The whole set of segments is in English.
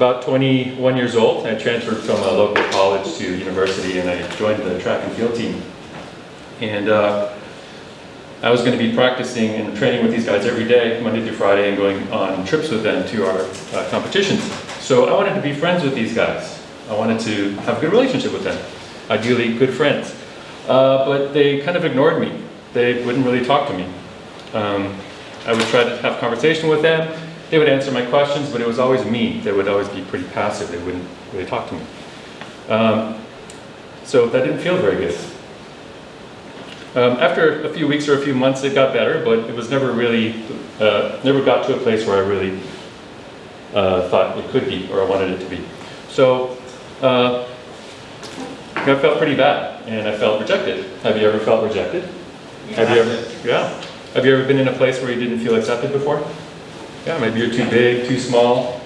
about 21 years old. I transferred from a local college to university, and I joined the track and field team. And I was going to be practicing and training with these guys every day, Monday through Friday, and going on trips with them to our competitions. So I wanted to be friends with these guys. I wanted to have a good relationship with them, ideally good friends. But they kind of ignored me. They wouldn't really talk to me. I would try to have conversation with them. They would answer my questions, but it was always me. They would always be pretty passive. They wouldn't really talk to me. So that didn't feel very good. After a few weeks or a few months, it got better, but it was never really, never got to a place where I really thought it could be, or I wanted it to be. So I felt pretty bad, and I felt rejected. Have you ever felt rejected? Yeah. Have you ever been in a place where you didn't feel accepted before? Yeah, maybe you're too big, too small,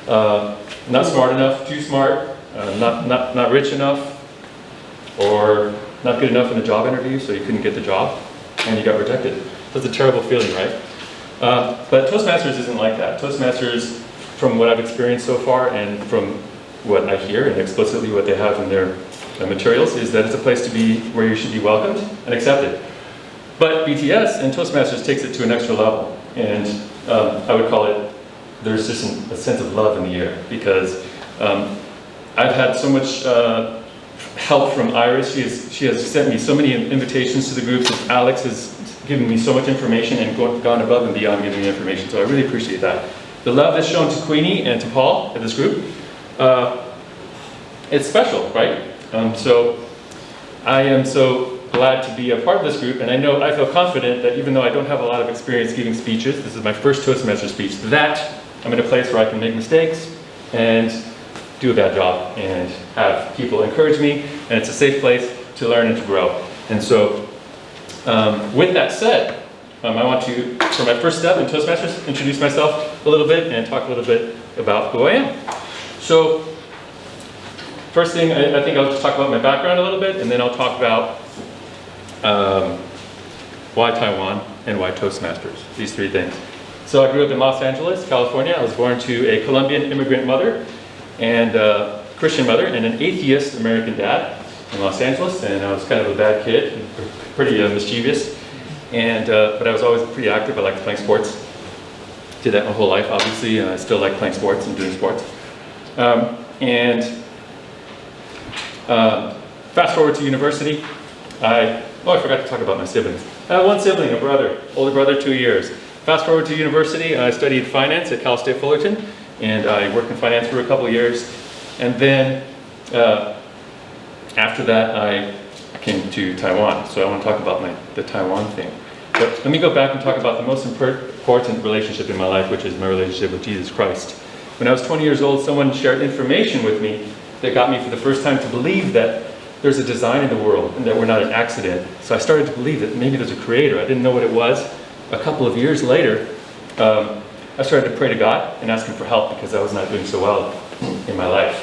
not smart enough, too smart, not rich enough, or not good enough in a job interview, so you couldn't get the job, and you got rejected. That's a terrible feeling, right? But Toastmasters isn't like that. Toastmasters, from what I've experienced so far, and from what I hear, and explicitly what they have in their materials, is that it's a place to be where you should be welcomed and accepted. But BtS and Toastmasters takes it to an extra level, and I would call it, there's just a sense of love in the air, because I've had so much help from Iris. She has sent me so many invitations to the groups. Alex has given me so much information and gone above and beyond giving me information, so I really appreciate that. The love that's shown to Queenie and to Paul at this group, it's special, right? So I am so glad to be a part of this group, and I feel confident that even though I don't have a lot of experience giving speeches, this is my first Toastmaster speech, that I'm in a place where I can make mistakes and do a bad job and have people encourage me, and it's a safe place to learn and to grow. And so with that said, I want to, for my first step in Toastmasters, introduce myself a little bit and talk a little bit about who I am. So first thing, I think I'll just talk about my background a little bit, and then I'll talk about why Taiwan and why Toastmasters, these three things. So I grew up in Los Angeles, California. I was born to a Colombian immigrant mother and a Christian mother and an atheist American dad in Los Angeles, and I was kind of a bad kid, pretty mischievous, and but I was always pretty active. I liked playing sports. Did that my whole life, obviously. I still like playing sports and doing sports. Fast forward to university. I forgot to talk about my siblings. I have one sibling, a brother, older brother, 2 years. Fast forward to university, I studied finance at Cal State Fullerton, and I worked in finance for a couple of years. And then after that, I came to Taiwan. So I want to talk about the Taiwan thing. But let me go back and talk about the most important relationship in my life, which is my relationship with Jesus Christ. When I was 20 years old, someone shared information with me that got me for the first time to believe that there's a design in the world and that we're not an accident. So I started to believe that maybe there's a creator. I didn't know what it was. A couple of years later, I started to pray to God and ask him for help because I was not doing so well in my life.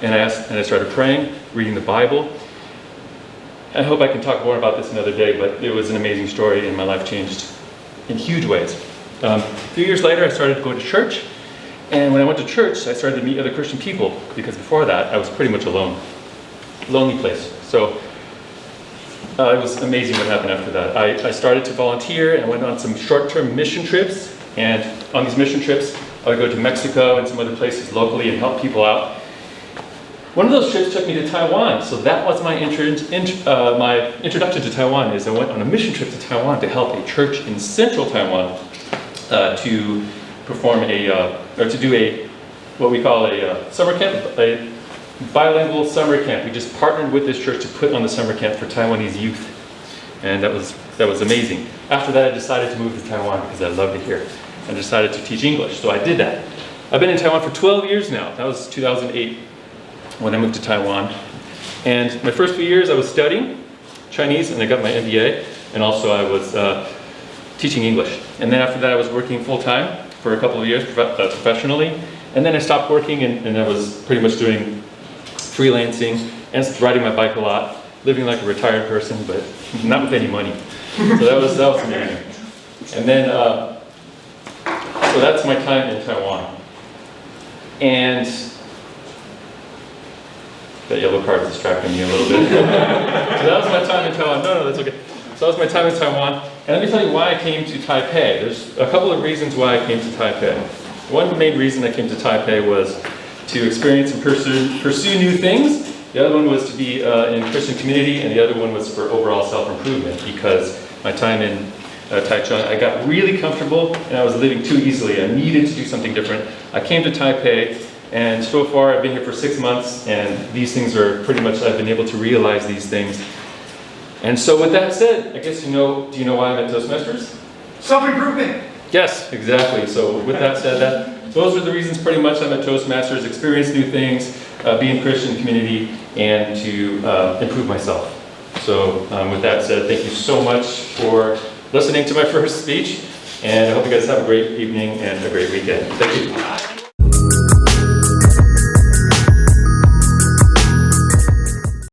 And I started praying, reading the Bible. I hope I can talk more about this another day, but it was an amazing story and my life changed in huge ways. A few years later, I started to go to church. And when I went to church, I started to meet other Christian people, because before that, I was pretty much alone. Lonely place. So it was amazing what happened after that. I started to volunteer and went on some short-term mission trips. And on these mission trips, I would go to Mexico and some other places locally and help people out. One of those trips took me to Taiwan. So that was my introduction to Taiwan. Is I went on a mission trip to Taiwan to help a church in central Taiwan to perform to do what we call a summer camp, a bilingual summer camp. We just partnered with this church to put on the summer camp for Taiwanese youth, and that was amazing. After that, I decided to move to Taiwan because I loved it here, and decided to teach English. So I did that. I've been in Taiwan for 12 years now. That was 2008 when I moved to Taiwan, and my first few years I was studying Chinese, and I got my MBA, and also I was teaching English. And then after that, I was working full time for a couple of years professionally, and then I stopped working, and I was pretty much doing freelancing and riding my bike a lot, living like a retired person, but not with any money. So that was amazing. And then, so that's my time in Taiwan. And that yellow card is distracting me a little bit. So that was my time in Taiwan. No, that's okay. So that was my time in Taiwan. And let me tell you why I came to Taipei. There's a couple of reasons why I came to Taipei. One main reason I came to Taipei was to experience and pursue new things. The other one was to be in Christian community, and the other one was for overall self-improvement, because my time in Taichung, I got really comfortable and I was living too easily. I needed to do something different. I came to Taipei, and so far I've been here for 6 months, and these things are pretty much, I've been able to realize these things. And so with that said, I guess you know, do you know why I'm at Toastmasters? Self-improvement. Yes, exactly. So with that said, those are the reasons pretty much I'm at Toastmasters: experience new things, be in Christian community, and to improve myself. So with that said, thank you so much for listening to my first speech, and I hope you guys have a great evening and a great weekend. Thank you.